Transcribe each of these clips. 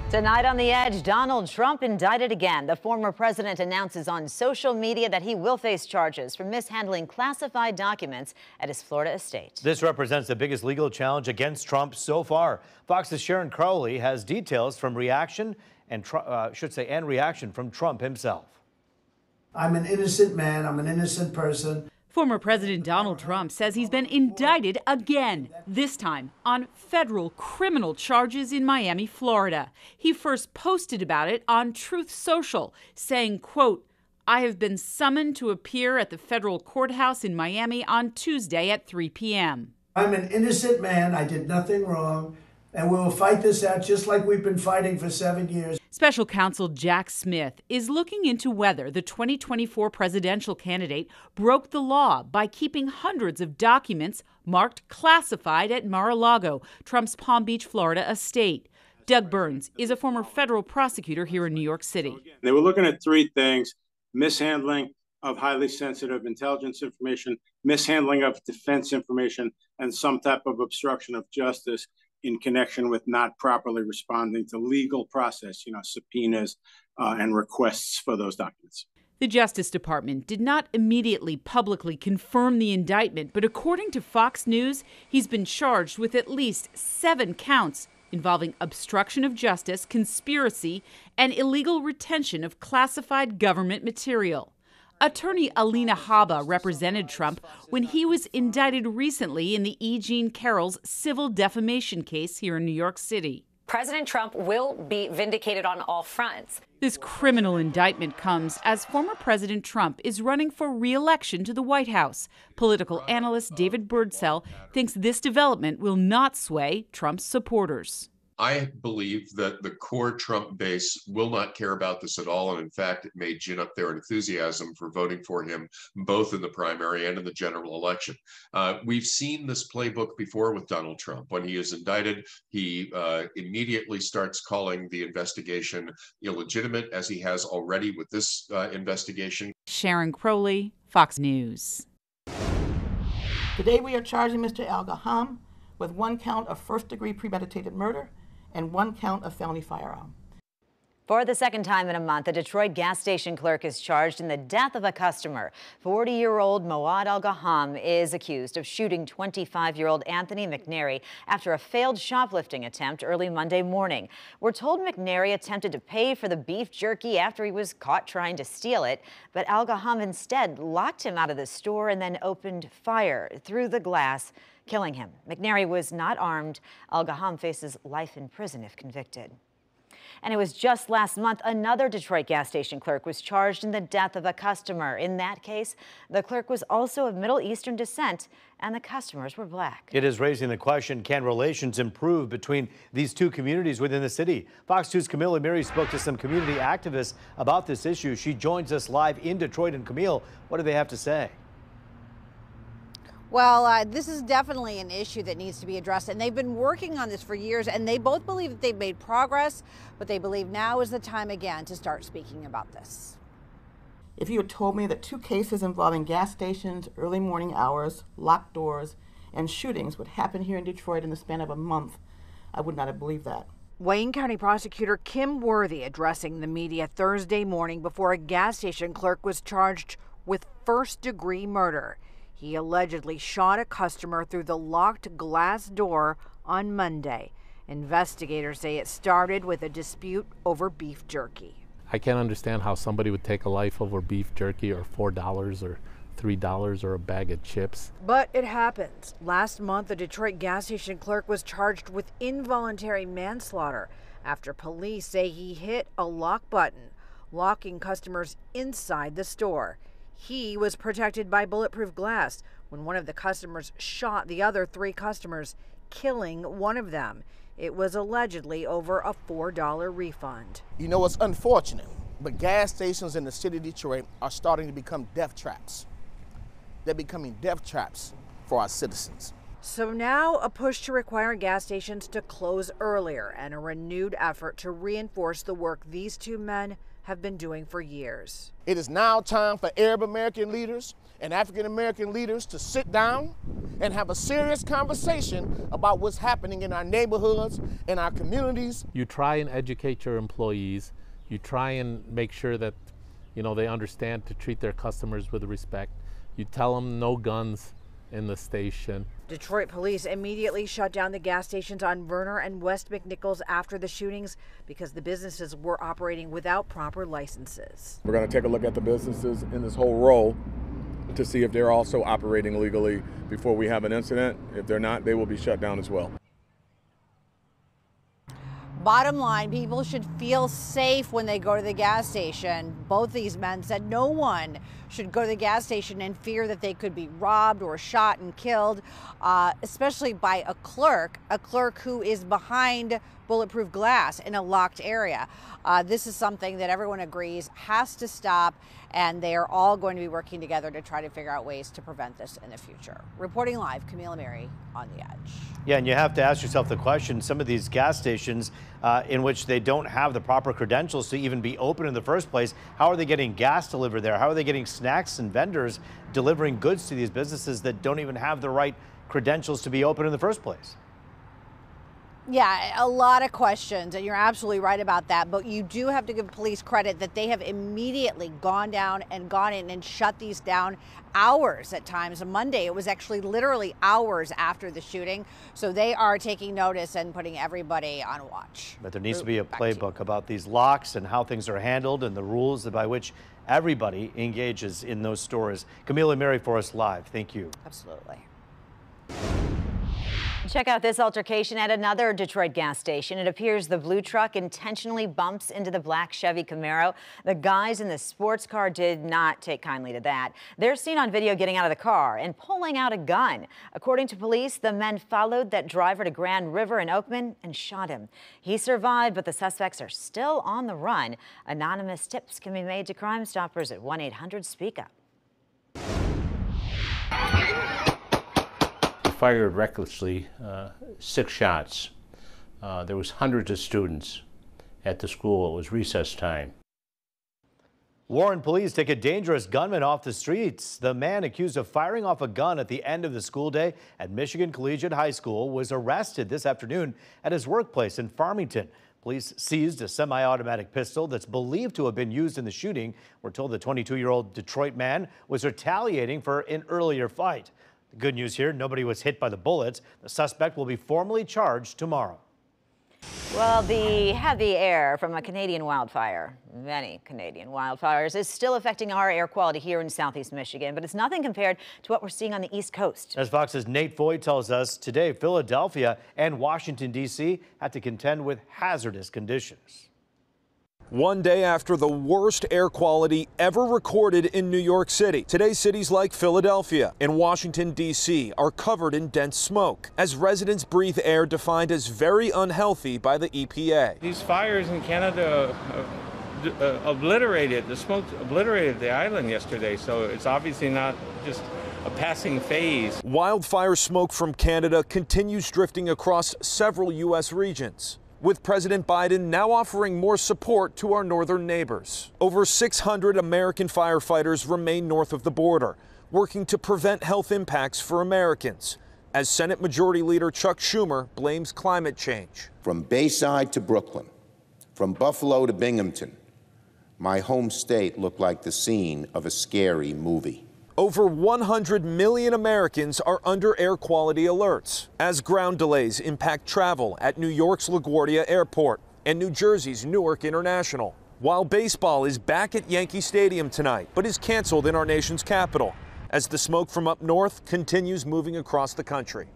Tonight on The Edge, Donald Trump indicted again. The former president announces on social media that he will face charges for mishandling classified documents at his Florida estate. This represents the biggest legal challenge against Trump so far. Fox's Sharon Crowley has details from reaction and reaction from Trump himself. I'm an innocent man. I'm an innocent person. Former President Donald Trump says he's been indicted again, this time on federal criminal charges in Miami, Florida. He first posted about it on Truth Social, saying, quote, "I have been summoned to appear at the federal courthouse in Miami on Tuesday at 3 p.m. I'm an innocent man. I did nothing wrong. And we will fight this out just like we've been fighting for 7 years. Special counsel Jack Smith is looking into whether the 2024 presidential candidate broke the law by keeping hundreds of documents marked classified at Mar-a-Lago, Trump's Palm Beach, Florida estate. Doug Burns is a former federal prosecutor here in New York City. They were looking at three things: mishandling of highly sensitive intelligence information, mishandling of defense information, and some type of obstruction of justice in connection with not properly responding to legal process, subpoenas and requests for those documents. The Justice Department did not immediately publicly confirm the indictment, but according to Fox News, he's been charged with at least 7 counts involving obstruction of justice, conspiracy, and illegal retention of classified government material. Attorney Alina Habba represented Trump when he was indicted recently in the E. Jean Carroll's civil defamation case here in New York City. President Trump will be vindicated on all fronts. This criminal indictment comes as former President Trump is running for re-election to the White House. Political analyst David Birdsell thinks this development will not sway Trump's supporters. I believe that the core Trump base will not care about this at all. And in fact, it may gin up their enthusiasm for voting for him, both in the primary and in the general election. We've seen this playbook before with Donald Trump. When he is indicted, he immediately starts calling the investigation illegitimate, as he has already with this investigation. Sharon Crowley, Fox News. Today we are charging Mr. Al-Gaham with 1 count of first-degree premeditated murder and 1 count of felony firearm. For the second time in a month, a Detroit gas station clerk is charged in the death of a customer. 40-year-old Moad Al-Gaham is accused of shooting 25-year-old Anthony McNary after a failed shoplifting attempt early Monday morning. We're told McNary attempted to pay for the beef jerky after he was caught trying to steal it, but Al-Gaham instead locked him out of the store and then opened fire through the glass, killing him. McNary was not armed. Al-Gaham faces life in prison if convicted. And it was just last month another Detroit gas station clerk was charged in the death of a customer. In that case, the clerk was also of Middle Eastern descent and the customers were black. It is raising the question, can relations improve between these two communities within the city? Fox 2's Camille Amiri spoke to some community activists about this issue. She joins us live in Detroit. And Camille, what do they have to say? Well, this is definitely an issue that needs to be addressed, and they've been working on this for years, and they both believe that they've made progress, but they believe now is the time again to start speaking about this. If you had told me that 2 cases involving gas stations, early morning hours, locked doors, and shootings would happen here in Detroit in the span of a month, I would not have believed that. Wayne County Prosecutor Kim Worthy addressing the media Thursday morning before a gas station clerk was charged with first-degree murder. He allegedly shot a customer through the locked glass door on Monday. Investigators say it started with a dispute over beef jerky. I can't understand how somebody would take a life over beef jerky or $4 or $3 or a bag of chips. But it happens. Last month, a Detroit gas station clerk was charged with involuntary manslaughter after police say he hit a lock button, locking customers inside the store. He was protected by bulletproof glass when one of the customers shot the other 3 customers, killing one of them. It was allegedly over a $4 refund. You know, it's unfortunate, but gas stations in the city of Detroit are starting to become death traps. They're becoming death traps for our citizens. So now a push to require gas stations to close earlier and a renewed effort to reinforce the work these two men have been doing for years. It is now time for Arab American leaders and African American leaders to sit down and have a serious conversation about what's happening in our neighborhoods and our communities. You try and educate your employees. You try and make sure that, they understand to treat their customers with respect. You tell them no guns in the station. Detroit police immediately shut down the gas stations on Verner and West McNichols after the shootings because the businesses were operating without proper licenses. We're going to take a look at the businesses in this whole row to see if they're also operating legally before we have an incident. If they're not, they will be shut down as well. Bottom line, people should feel safe when they go to the gas station. Both these men said no one should go to the gas station and fear that they could be robbed or shot and killed, especially by a clerk who is behind bulletproof glass in a locked area. This is something that everyone agrees has to stop, and they are all going to be working together to try to figure out ways to prevent this in the future. Reporting live, Camille Amiri on The Edge. Yeah, and you have to ask yourself the question, some of these gas stations in which they don't have the proper credentials to even be open in the first place, how are they getting gas delivered there? How are they getting snacks and vendors delivering goods to these businesses that don't even have the right credentials to be open in the first place? Yeah, a lot of questions, and you're absolutely right about that. But you do have to give police credit that they have immediately gone in and shut these down hours at times. On Monday, it was actually literally hours after the shooting. So they are taking notice and putting everybody on watch. But there needs to be a playbook about these locks and how things are handled and the rules by which everybody engages in those stores. Camille Amiri for us live. Thank you. Absolutely. Check out this altercation at another Detroit gas station. It appears the blue truck intentionally bumps into the black Chevy Camaro. The guys in the sports car did not take kindly to that. They're seen on video getting out of the car and pulling out a gun. According to police, the men followed that driver to Grand River in Oakman and shot him. He survived, but the suspects are still on the run. Anonymous tips can be made to Crime Stoppers at 1-800-SPEAK-UP. Fired recklessly 6 shots. There was hundreds of students at the school. It was recess time. Warren police take a dangerous gunman off the streets. The man accused of firing off a gun at the end of the school day at Michigan Collegiate High School was arrested this afternoon at his workplace in Farmington. Police seized a semi-automatic pistol that's believed to have been used in the shooting. We're told the 22-year-old Detroit man was retaliating for an earlier fight. The good news here, nobody was hit by the bullets. The suspect will be formally charged tomorrow. Well, the heavy air from a Canadian wildfire, many Canadian wildfires, is still affecting our air quality here in southeast Michigan, but it's nothing compared to what we're seeing on the East Coast. As Fox's Nate Foy tells us, today Philadelphia and Washington, D.C. had to contend with hazardous conditions. One day after the worst air quality ever recorded in New York City, today cities like Philadelphia and Washington, D.C. are covered in dense smoke as residents breathe air defined as very unhealthy by the EPA. These fires in Canada obliterated, the smoke obliterated the island yesterday, so it's obviously not just a passing phase. Wildfire smoke from Canada continues drifting across several U.S. regions, with President Biden now offering more support to our northern neighbors. Over 600 American firefighters remain north of the border, working to prevent health impacts for Americans, as Senate Majority Leader Chuck Schumer blames climate change. From Bayside to Brooklyn, from Buffalo to Binghamton, my home state looked like the scene of a scary movie. Over 100 million Americans are under air quality alerts as ground delays impact travel at New York's LaGuardia Airport and New Jersey's Newark International. While baseball is back at Yankee Stadium tonight, but is canceled in our nation's capital as the smoke from up north continues moving across the country.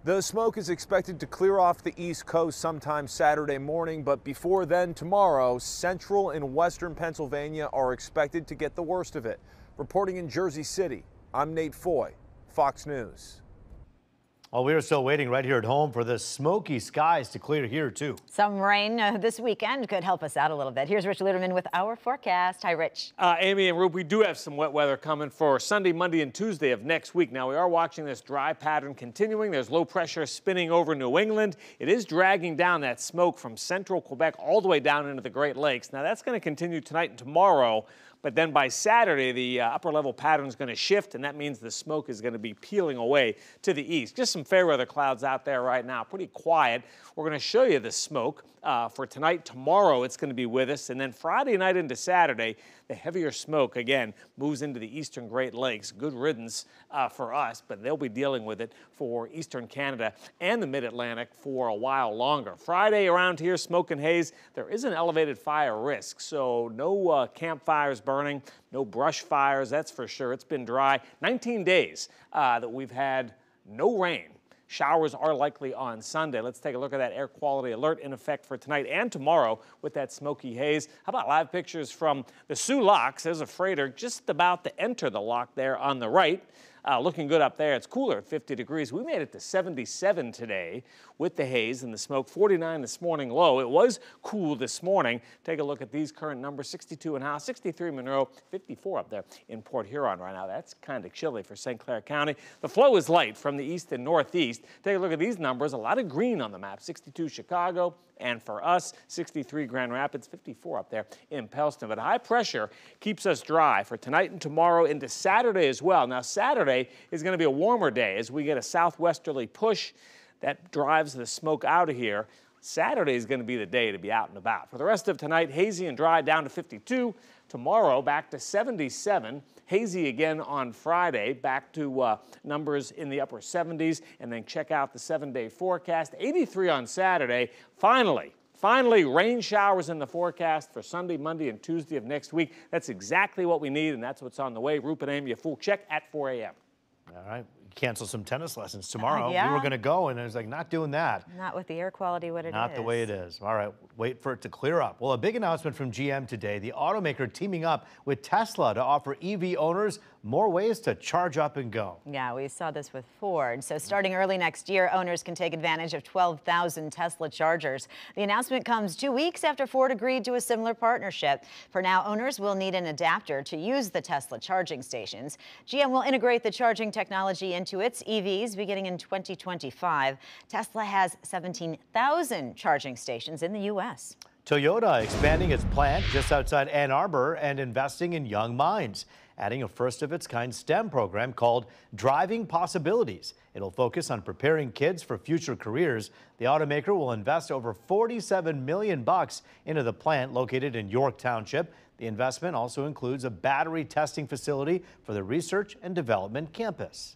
The smoke is expected to clear off the East Coast sometime Saturday morning, but before then tomorrow, central and western Pennsylvania are expected to get the worst of it. Reporting in Jersey City, I'm Nate Foy, Fox News. Well, we are still waiting right here at home for the smoky skies to clear here, too. Some rain this weekend could help us out a little bit. Here's Rich Luderman with our forecast. Hi, Rich. Amy and Rube, we do have some wet weather coming for Sunday, Monday, and Tuesday of next week. Now, we are watching this dry pattern continuing. There's low pressure spinning over New England. It is dragging down that smoke from central Quebec all the way down into the Great Lakes. Now, that's going to continue tonight and tomorrow. But then by Saturday, the upper level pattern is going to shift, and that means the smoke is going to be peeling away to the east. Just some fair weather clouds out there right now, pretty quiet. We're going to show you the smoke for tonight. Tomorrow, it's going to be with us. And then Friday night into Saturday, the heavier smoke, again, moves into the eastern Great Lakes. Good riddance for us, but they'll be dealing with it for eastern Canada and the mid-Atlantic for a while longer. Friday around here, smoke and haze. There is an elevated fire risk, so no campfires burning, no brush fires, that's for sure. It's been dry. 19 days that we've had no rain. Showers are likely on Sunday. Let's take a look at that air quality alert in effect for tonight and tomorrow with that smoky haze. How about live pictures from the Soo Locks? There's a freighter just about to enter the lock there on the right. Looking good up there. It's cooler at 50 degrees. We made it to 77 today with the haze and the smoke. 49 this morning low. It was cool this morning. Take a look at these current numbers. 62 in Howe, 63 in Monroe, 54 up there in Port Huron right now. That's kind of chilly for St. Clair County. The flow is light from the east and northeast. Take a look at these numbers. A lot of green on the map. 62 Chicago. And for us, 63 Grand Rapids, 54 up there in Pellston. But high pressure keeps us dry for tonight and tomorrow into Saturday as well. Now, Saturday is going to be a warmer day as we get a southwesterly push that drives the smoke out of here. Saturday is going to be the day to be out and about. For the rest of tonight, hazy and dry down to 52. Tomorrow, back to 77. Hazy again on Friday, back to numbers in the upper 70s. And then check out the 7-day forecast. 83 on Saturday. Finally, rain showers in the forecast for Sunday, Monday, and Tuesday of next week. That's exactly what we need, and that's what's on the way. Rupert and Amy, a full check at 4 a.m. All right. Cancel some tennis lessons tomorrow. Yeah. We were going to go, and I was like, not doing that. Not with the air quality what it is. Not the way it is. All right, wait for it to clear up. Well, a big announcement from GM today. The automaker teaming up with Tesla to offer EV owners more ways to charge up and go. Yeah, we saw this with Ford. So starting early next year, owners can take advantage of 12,000 Tesla chargers. The announcement comes 2 weeks after Ford agreed to a similar partnership. For now, owners will need an adapter to use the Tesla charging stations. GM will integrate the charging technology into its EVs beginning in 2025. Tesla has 17,000 charging stations in the U.S. Toyota expanding its plant just outside Ann Arbor and investing in young minds, adding a first-of-its-kind STEM program called Driving Possibilities. It'll focus on preparing kids for future careers. The automaker will invest over $47 million into the plant located in York Township. The investment also includes a battery testing facility for the research and development campus.